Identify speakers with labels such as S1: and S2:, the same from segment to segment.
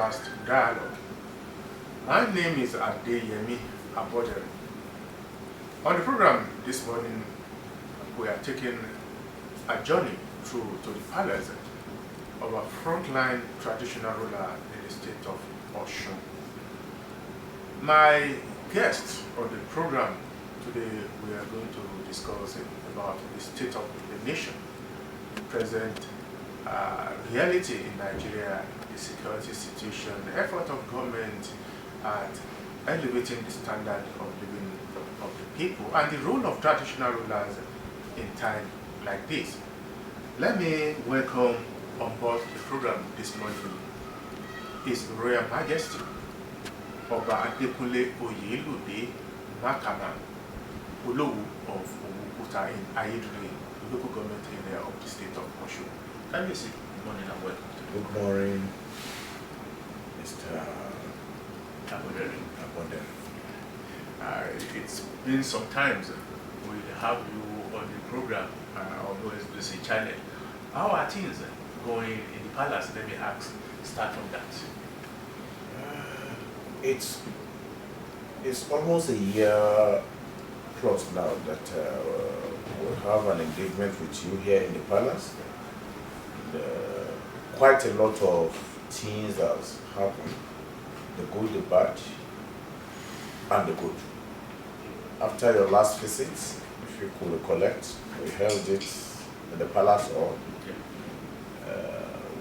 S1: podcast dialogue. My name is Adeyemi Abodere. On the program this morning, we are taking a journey through to the palace of a frontline traditional ruler in the state of Osun. My guest on the program today, we are going to discuss about the state of the nation, the present reality in Nigeria, the security situation, the effort of government at elevating the standard of living of the people, and the role of traditional rulers in time like this. Let me welcome on board the program this morning His Royal Majesty Oba Adekunle Oyelude Makama, Olowu of Ogukuta in Ayedire, local government area of the state of Osun. Can you see? Good morning and welcome to the
S2: Good morning, Mr.
S1: Abodere.
S2: Abodere.
S1: It's been some times we have you on the program on OSBC channel. How are things going in the palace? Let me start from that.
S2: It's almost a year plus now that we have an engagement with you here in the palace. Quite a lot of things that has happened, the good, the bad, and the good. After your last visit, if you could recollect, we held it in the palace hall.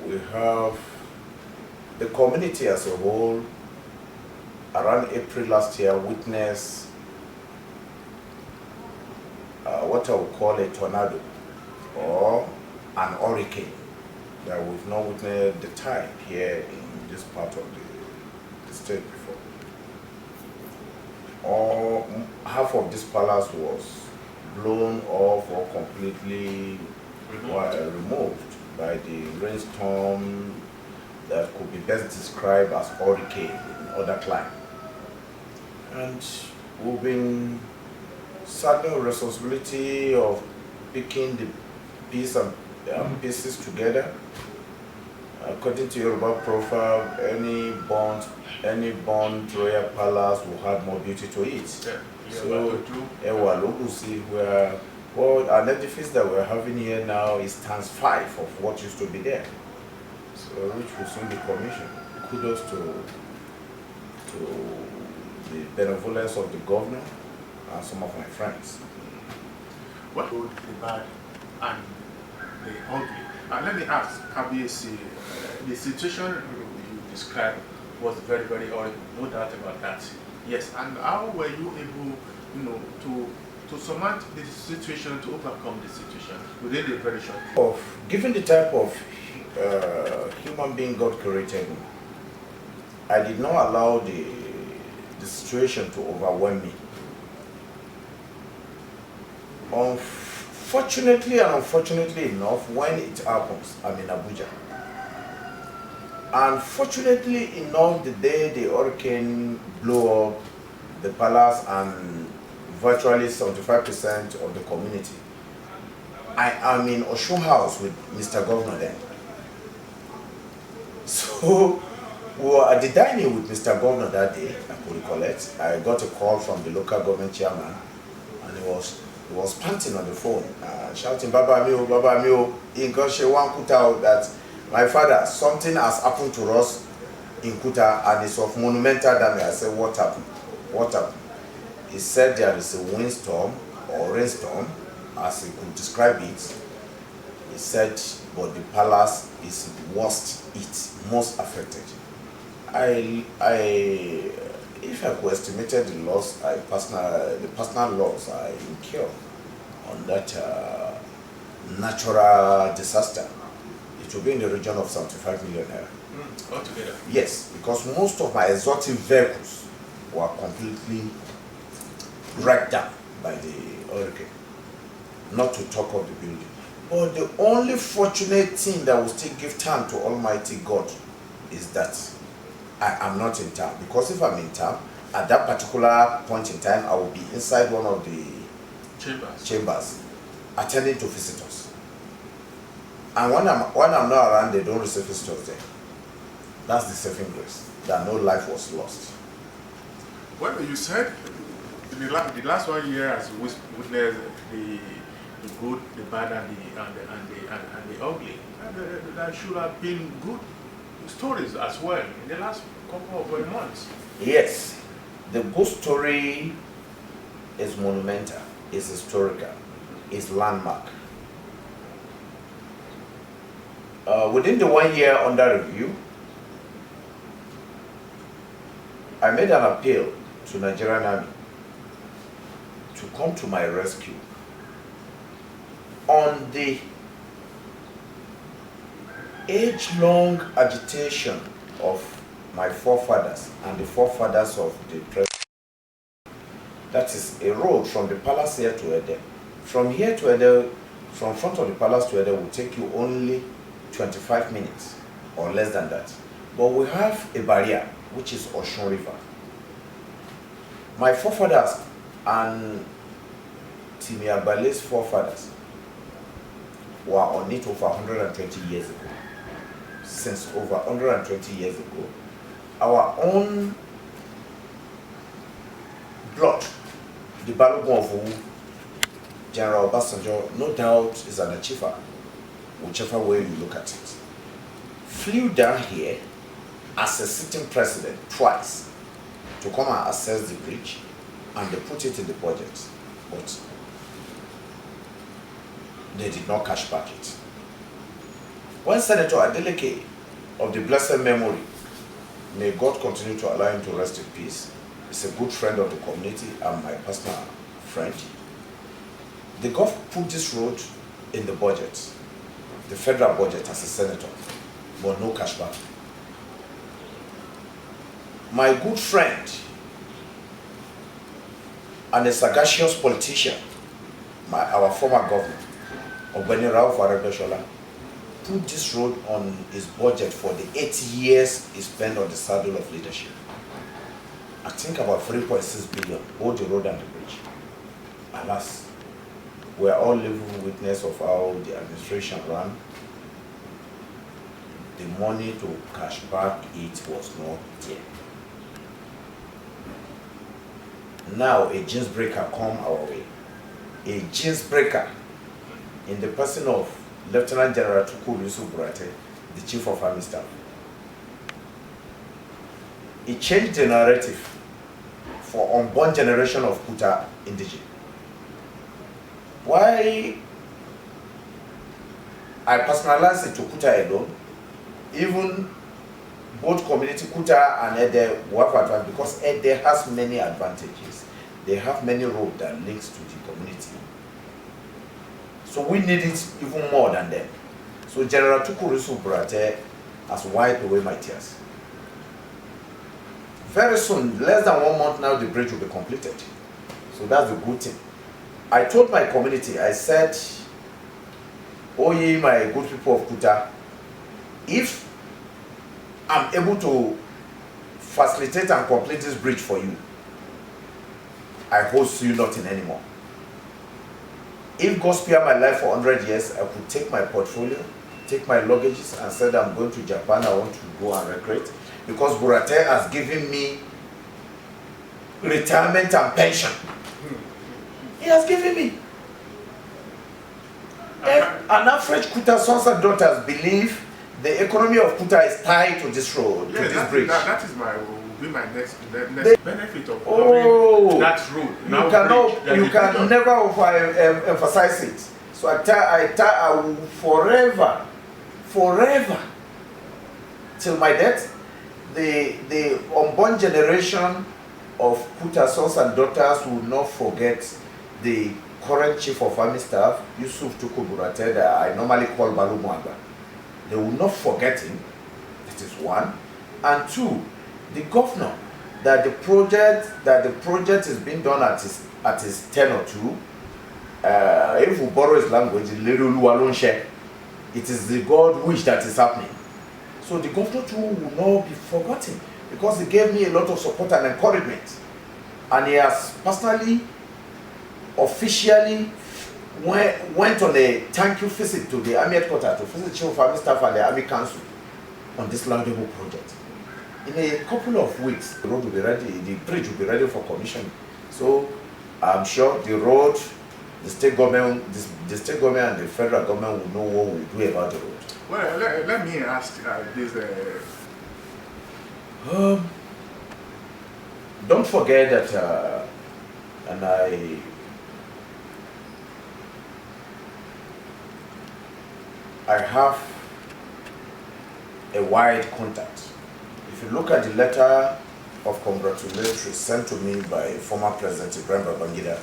S2: We have the community as a whole, around April last year, witnessed what I would call a tornado or an hurricane that we've not witnessed the type here in this part of the state before. Half of this palace was blown off or completely removed by the rainstorm that could be best described as hurricane in other climes. And we've been saddled with responsibility of picking the pieces together. According to Yoruba proverb, any bond royal palace will have more beauty to it. So, an edifice that we're having here now is times 5 of what used to be there. So, which will soon be commissioned. Kudos to the benevolence of the governor and some of my friends.
S1: What good, the bad, and the ugly? And let me ask, KBC, the situation you described was very, very horrible, no doubt about that. Yes, and how were you able, to surmount the situation, to overcome the situation within a very short period?
S2: Given the type of human being God created me, I did not allow the situation to overwhelm me. Fortunately and unfortunately enough, when it happens, I'm in Abuja. Unfortunately enough, the day the hurricane blew up the palace and virtually 75% of the community, I am in Osun House with Mr. Governor then. So we were at the dining with Mr. Governor that day, I could recollect. I got a call from the local government chairman, and he was panting on the phone, shouting, Baba Mio, in Kuta, that my father, something has happened to us in Kuta and it's of monumental damage. I said, what happened? What happened? He said there is a windstorm or rainstorm, as he could describe it. He said, but the palace is most affected. If I could estimate the loss, the personal loss I incur on that natural disaster, it will be in the region of 75 million naira.
S1: Altogether?
S2: Yes, because most of my exotic vehicles were completely wrecked down by the hurricane, not to talk of the building. But the only fortunate thing that will still give thanks to Almighty God is that I am not in town. Because if I'm in town, at that particular point in time, I will be inside one of the chambers attending to visitors. And when I'm not around, they don't receive visitors there. That's the saving grace, that no life was lost.
S1: Well, you said the last 1 year has witnessed the good, the bad, and the ugly. And there should have been good stories as well in the last couple of months.
S2: Yes, the good story is monumental, is historical, is landmark. Within the 1 year under review, I made an appeal to Nigerian Army to come to my rescue on the age-long agitation of my forefathers and the forefathers of the president. That is a road from the palace here to Ede. From here to Ede, from front of the palace to Ede will take you only 25 minutes or less than that. But we have a barrier, which is Osun River. My forefathers and Timi Agbale's forefathers were on it over 120 years ago. Since over 120 years ago, our own blood, the Balogun of Owu, General Obasanjo, no doubt is an achiever, whichever way you look at it, flew down here as a sitting president twice to come and assess the bridge, and they put it in the budget, but they did not cash back it. When Senator Adeleke of the blessed memory, may God continue to allow him to rest in peace, is a good friend of the community and my personal friend, the government put this road in the budget, the federal budget, as a senator, but no cash back. My good friend and a sagacious politician, our former governor, Ogbeni Rauf Aregbesola, put this road on his budget for the 8 years he spent on the saddle of leadership. I think about 3.6 billion, both the road and the bridge. Alas, we are all living witness of how the administration ran. The money to cash back it was not there. Now a jeans breaker come our way. A jeans breaker in the person of Lieutenant General Tukur Yusuf Burate, the Chief of Army Staff. He changed the narrative for unborn generation of Kuta indigene. Why I personalize it to Kuta alone, even both community Kuta and Ede will have advantage, because Ede has many advantages. They have many roads that links to the community. So we need it even more than them. So General Tukur Yusuf Burate has wiped away my tears. Very soon, less than 1 month now, the bridge will be completed. So that's the good thing. I told my community, I said, oh ye my good people of Kuta, if I'm able to facilitate and complete this bridge for you, I host you nothing anymore. If God spare my life for 100 years, I could take my portfolio, take my luggages, and said I'm going to Japan, I want to go and recreate. Because Burate has given me retirement and pension. He has given me. An average Kuta sons and daughters believe the economy of Kuta is tied to this road, to this bridge.
S1: That is my next benefit of having that road.
S2: You can never emphasize it. So I will forever, till my death, the unborn generation of Kuta sons and daughters will not forget the current Chief of Army Staff, Yusuf Tukur Burate, that I normally call Balumwanga. They will not forget him. That is one. And two, the governor, that the project is being done at his tenure too. If we borrow his language, it is the God wish that is happening. So the governor too will not be forgotten, because he gave me a lot of support and encouragement. And he has personally, officially went on a thank you visit to the Army headquarters to visit Chief of Army Staff and the Army Council on this laudable project. In a couple of weeks, the road will be ready, the bridge will be ready for commissioning. So I'm sure the road, the state government, the state government and the federal government will know what we do about the road.
S1: Well, let me ask this.
S2: Don't forget that, and I have a wide contact. If you look at the letter of congratulatory sent to me by former President Ibrahim Babangida,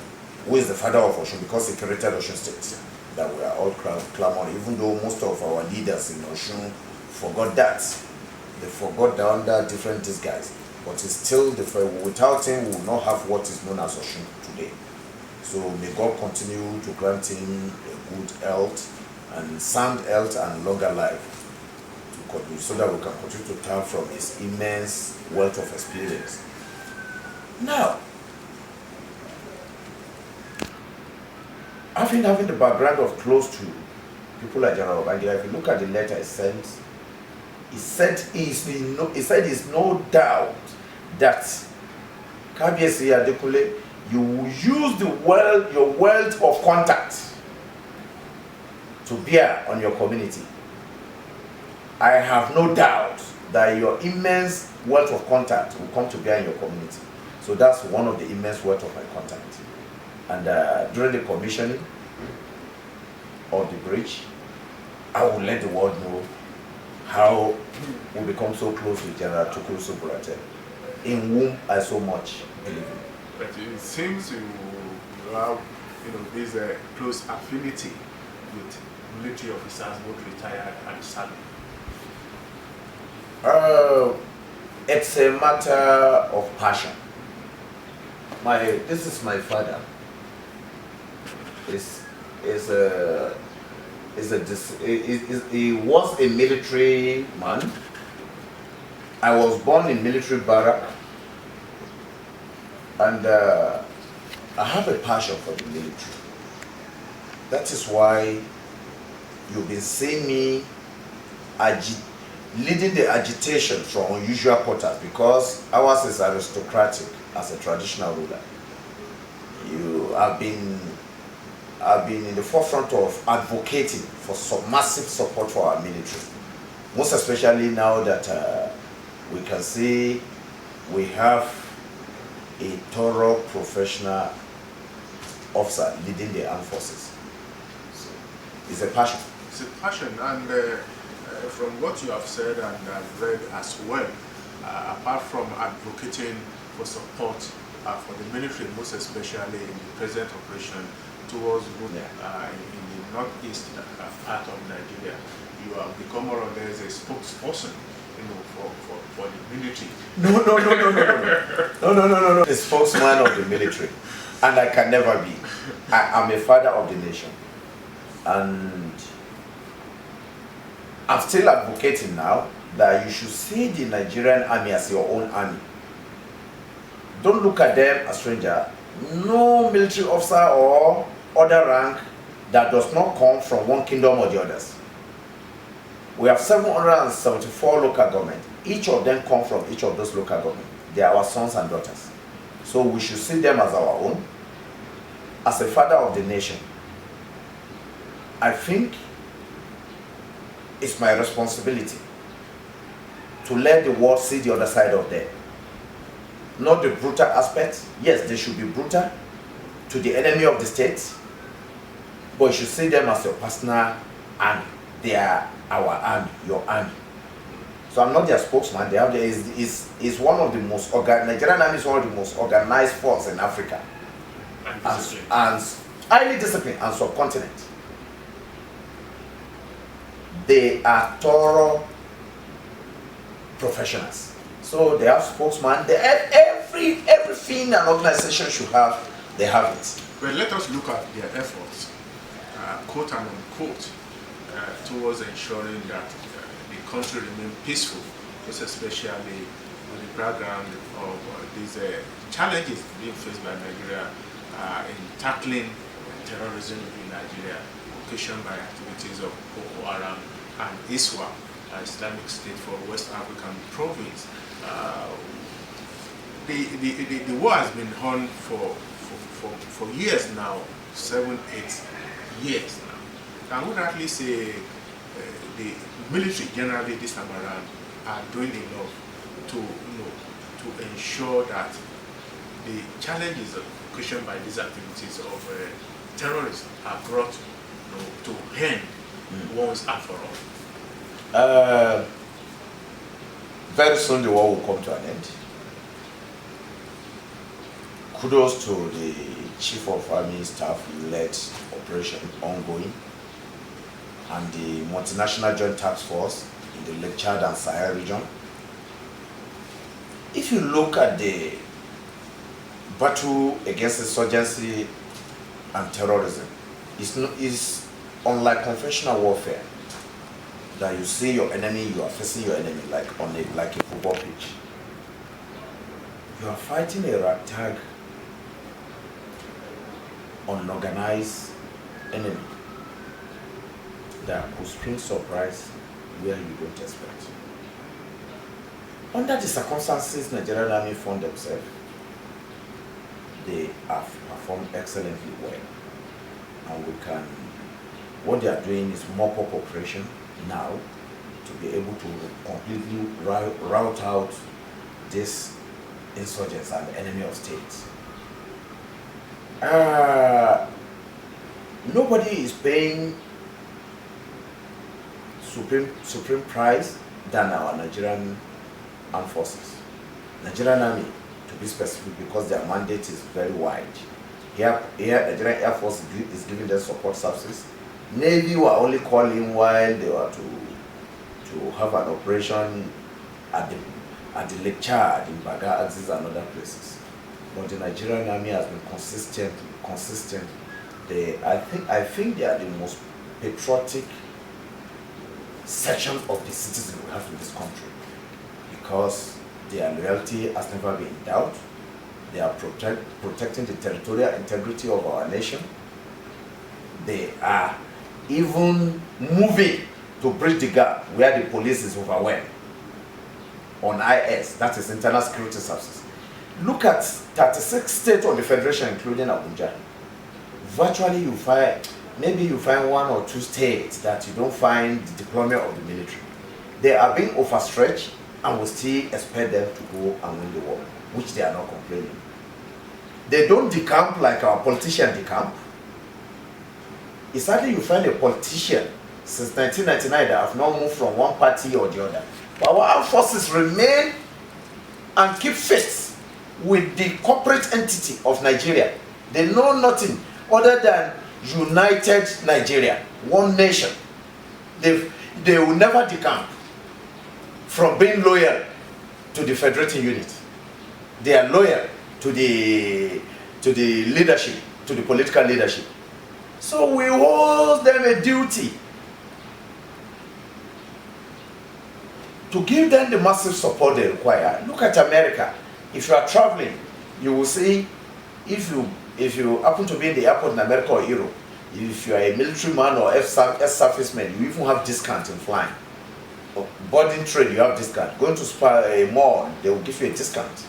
S2: who is the father of Osun, because he created Osun State, that we are all clamoring, even though most of our leaders in Osun forgot that. They forgot that under different disguise. But it's still, without him, we will not have what is known as Osun today. So may God continue to grant him a good health, and sound health and longer life to continue, so that we can continue to turn from his immense wealth of experience. Now, having the background of close to people like General Babangida, if you look at the letter he sent, he said there's no doubt that Kabiyesi Adekunle, you will use your wealth of contact to bear on your community. I have no doubt that your immense wealth of contact will come to bear in your community. So that's one of the immense wealth of my contact. And during the commissioning of the bridge, I will let the world know how we become so close with General Tukuru Sobrate, in whom I so much believe in.
S1: But it seems you have, this close affinity with military officers, both retired and serving.
S2: It's a matter of passion. This is my father. He was a military man. I was born in military barrack, and I have a passion for the military. That is why you've been seeing me leading the agitation from unusual quarters, because ours is aristocratic as a traditional ruler. I've been in the forefront of advocating for some massive support for our military, most especially now that we can see we have a thorough professional officer leading the armed forces. So it's a passion.
S1: It's a passion, and from what you have said and I've read as well, apart from advocating for support for the military, most especially in the present operation towards in the northeast part of Nigeria, you have become more or less a spokesperson, for the military.
S2: No. The spokesman of the military, and I can never be. I'm a father of the nation, and I'm still advocating now that you should see the Nigerian army as your own army. Don't look at them as stranger. No military officer or other rank that does not come from one kingdom or the others. We have 774 local governments. Each of them come from each of those local governments. They are our sons and daughters. So we should see them as our own. As a father of the nation, I think it's my responsibility to let the world see the other side of them. Not the brutal aspect. Yes, they should be brutal to the enemy of the state, but you should see them as your personal army. They are our army, your army. So I'm not their spokesman. Is one of the most Nigerian army is one of the most organized force in Africa, and highly disciplined and subcontinent. They are thorough professionals. So they have spokesman. They have everything an organization should have. They have it.
S1: Well, let us look at their efforts, quote and unquote, towards ensuring that the country remains peaceful, most especially with the background of these challenges being faced by Nigeria in tackling terrorism in Nigeria, occasioned by activities of Boko Haram and ISWAP. Islamic State for West African province. The war has been on for years now, 7, 8 years now. I would actually say the military generally this time around are doing enough to ensure that the challenges occasioned by these activities of terrorism are brought to end once and for all.
S2: Very soon the war will come to an end. Kudos to the Chief of Army Staff-led operation ongoing and the multinational joint task force in the Lake Chad and Sahel region. If you look at the battle against insurgency and terrorism, it's unlike conventional warfare that you see your enemy, you are facing your enemy like a football pitch. You are fighting a ragtag, unorganized enemy that could spring surprise where you don't expect. Under the circumstances Nigerian Army found themselves, they have performed excellently well. And what they are doing is mop-up operation now to be able to completely rout out this insurgents and enemy of state. Nobody is paying supreme price than our Nigerian armed forces. Nigerian Army, to be specific, because their mandate is very wide. Here Nigerian Air Force is giving them support services. Navy were only calling while they were to have an operation at the Lake Chad, in Baga Axis and other places. But the Nigerian Army has been consistent. I think they are the most patriotic section of the citizens we have in this country, because their loyalty has never been in doubt. They are protecting the territorial integrity of our nation. They are even moving to bridge the gap where the police is overwhelmed on IS, that is Internal Security Services. Look at 36 states of the Federation, including Abuja. Virtually you find 1 or 2 states that you don't find the deployment of the military. They are being overstretched and we still expect them to go and win the war, which they are not complaining. They don't decamp like our politicians decamp. It's hardly you find a politician since 1999 that have not moved from one party or the other. But our armed forces remain and keep faith with the corporate entity of Nigeria. They know nothing other than united Nigeria, one nation. They will never decamp from being loyal to the federating unit. They are loyal to the leadership, to the political leadership. So we hold them a duty to give them the massive support they require. Look at America. If you are traveling, you will see, if you happen to be in the airport in America or Europe, if you are a military man or ex-serviceman, you even have discount in flying. Boarding train, you have discount. Going to a mall, they will give you a discount.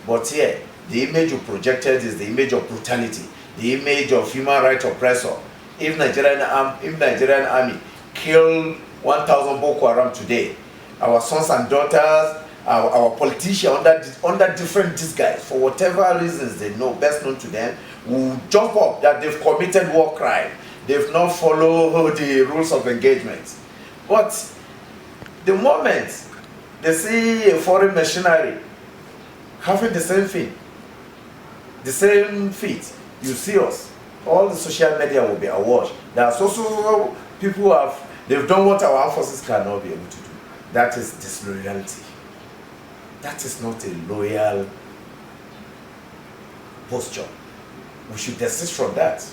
S2: But here, the image you projected is the image of brutality, the image of human rights oppressor. If Nigerian army kill 1,000 Boko Haram today, our sons and daughters, our politicians under different disguise, for whatever reasons they know, best known to them, will jump up that they've committed war crime. They've not followed the rules of engagement. But the moment they see a foreign machinery having the same thing, the same feat, you see us, all the social media will be awash. There are so people they've done what our armed forces cannot be able to do. That is disloyalty. That is not a loyal posture. We should desist from that.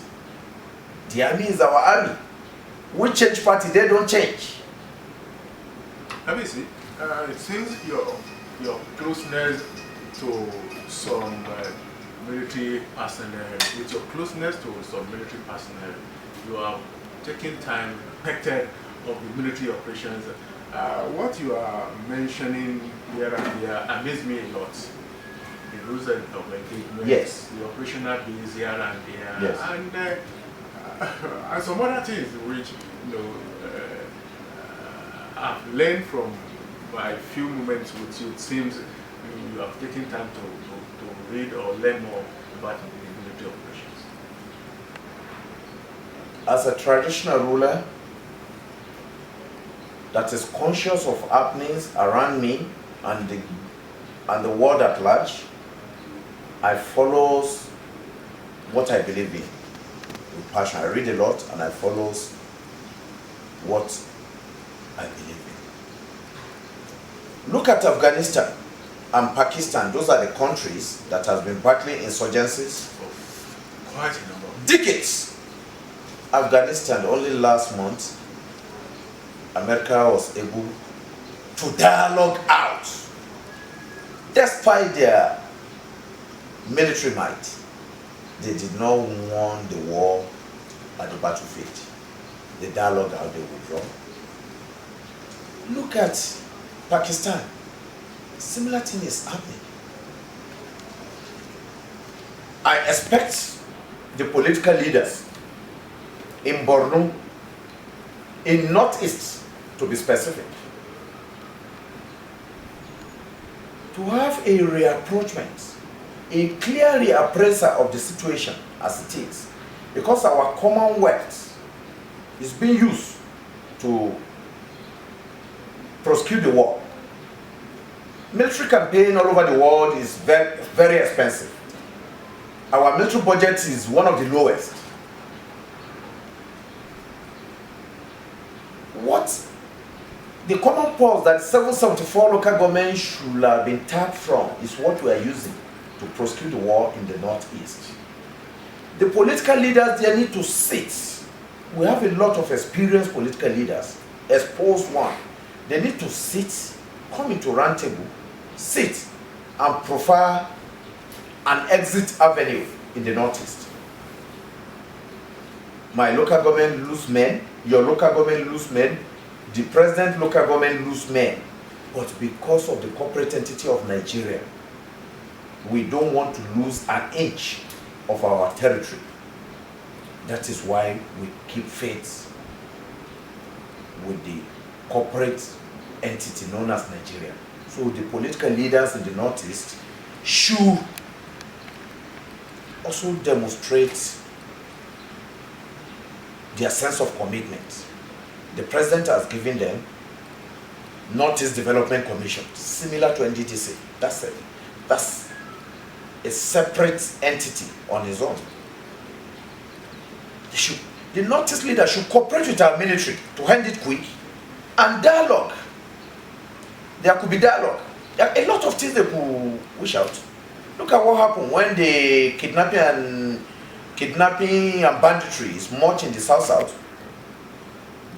S2: The army is our army. We change party, they don't change.
S1: Let me see. It seems your closeness to some military personnel, with your closeness to some military personnel, you are taking time expected of the military operations What you are mentioning here and there amazed me a lot. The rules of engagement,
S2: Yes.
S1: the operational base here and there,
S2: Yes.
S1: And some other things which I've learned from my few moments with you. It seems you have taken time to read or learn more about the military operations.
S2: As a traditional ruler that is conscious of happenings around me and the world at large, I follow what I believe in with passion. I read a lot and I follow what I believe in. Look at Afghanistan and Pakistan. Those are the countries that have been battling insurgencies
S1: For quite a number of
S2: decades. Afghanistan, only last month, America was able to dialogue out, despite their military might. They did not want the war at the battlefield. They dialogue out, they withdraw. Look at Pakistan. Similar thing is happening. I expect the political leaders in Borno, in Northeast, to be specific, to have a reapproachment, a clear reappraisal of the situation as it is, because our commonwealth is being used to prosecute the war. Military campaign all over the world is very, very expensive. Our military budget is one of the lowest. What the common pulse that 774 local governments should have been tapped from is what we are using to prosecute the war in the Northeast. The political leaders, they need to sit. We have a lot of experienced political leaders, exposed one. They need to sit, come into round table, sit and profile an exit avenue in the Northeast. My local government lose men, your local government lose men, the president local government lose men. But because of the corporate entity of Nigeria, we don't want to lose an inch of our territory. That is why we keep faith with the corporate entity known as Nigeria. So the political leaders in the Northeast should also demonstrate their sense of commitment. The president has given them Northeast Development Commission, similar to NDDC. That's a separate entity on its own. The Northeast leader should cooperate with our military to end it quick and dialogue. There could be dialogue. There are a lot of things they could wish out. Look at what happened when the kidnapping and banditry is much in the South-South.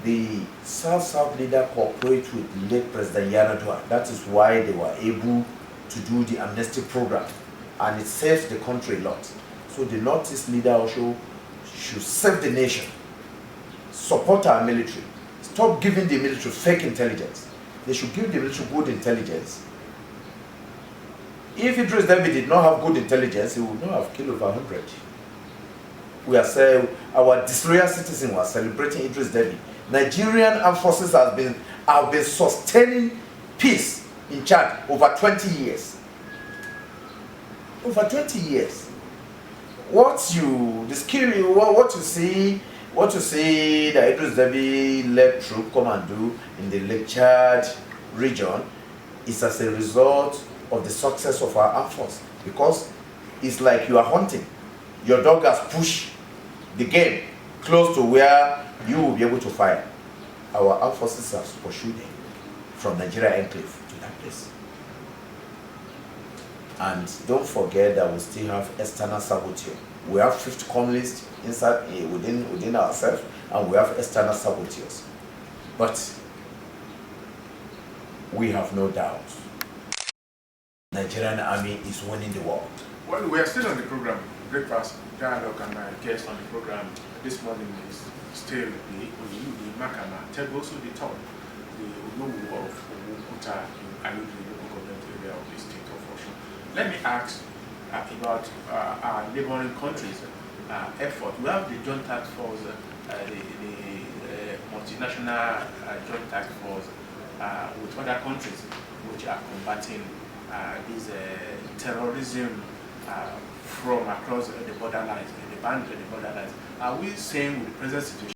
S2: The South-South leader cooperated with late President Yar'Adua. That is why they were able to do the amnesty program, and it saves the country a lot. So the Northeast leader also should save the nation, support our military, stop giving the military fake intelligence. They should give the military good intelligence. If Idris Deby did not have good intelligence, he would not have killed over 100. We are saying our disloyal citizens were celebrating Idris Deby. Nigerian armed forces have been sustaining peace in Chad over 20 years. Over 20 years. What you see that Idris Deby led troop come and do in the Lake Chad region is as a result of the success of our armed force, because it's like you are hunting. Your dog has pushed the game close to where you will be able to fire. Our armed forces have pursued him from Nigeria enclave to that place. And don't forget that we still have external saboteur. We have 5th colonists inside within ourselves, and we have external saboteurs. But we have no doubt Nigerian army is winning the world.
S1: Well, we are still on the program, Breakfast Dialogue, and my guest on the program this morning is still the Makama, Tegosu the Tom. the Olowu of Oguta in Ayodele local government area of the state of Osun. Let me ask about our neighboring countries' effort. We have the Joint Task Force, the multinational Joint Task Force with other countries which are combating this terrorism from across the borderlines, the borderlines. Are we saying with the present situation